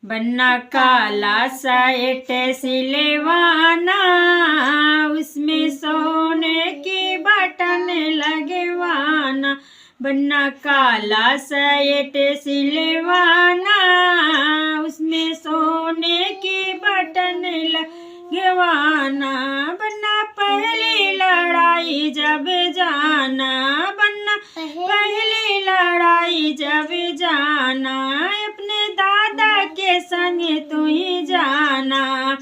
बन्ना काला साइट सिलवाना, उसमें सोने की बटन लगवाना। बन्ना काला साइट सिलवाना, उसमें सोने की बटन लगवाना। बन्ना पहली लड़ाई जब जाना, बन्ना पहली लड़ाई जब जाना, अपने दादा के संग तू ही जाना।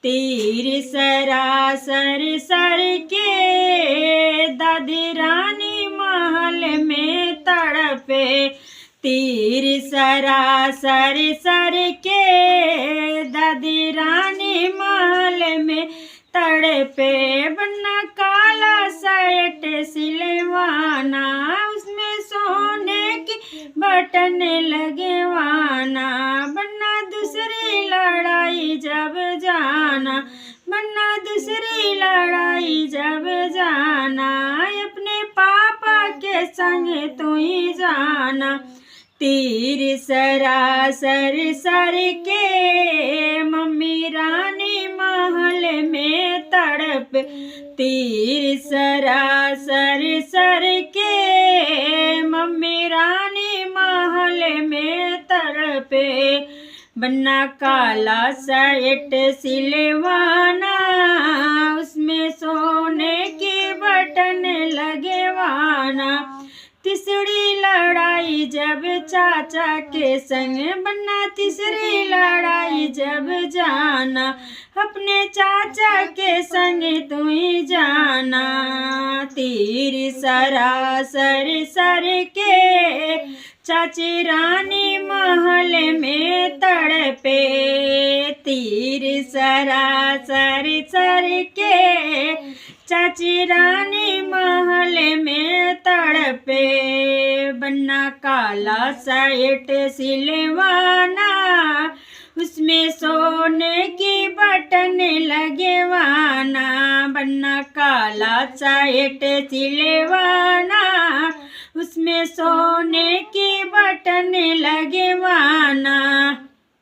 तीर सरासर सर के दादी रानी महल में तड़पे। तीर सरासर सर के दादी रानी महल में तड़पे। बन्ना काला साइट सिलवाना, उसमें सोने की बटन लगवाना। बन्ना दूसरी लड़ाई जब जाना, बन्ना दूसरी लड़ाई जब जाना, अपने पापा के संग तू ही जाना। तीर सरासर सर के मम्मी रानी महल में तड़प। तीर सरासर सर के मम्मी रानी महल में तड़पे। बन्ना काला साइट सिलवाना, उसमें सोने की बटन लगवाना। तीसरी लड़ाई जब चाचा के संग, बन्ना तीसरी लड़ाई जब जाना, अपने चाचा के संग तू ही जाना। तीर सरासर सर के चाची रानी महल में तड़पे। तीर सरासर सर के चाची रानी महल में तड़पे। बन्ना काला साइट सिलवाना, उसमें सोने की बटन लगवाना। बन्ना काला साइट सिलवाना, उसमें सोने की बटन लगवाना।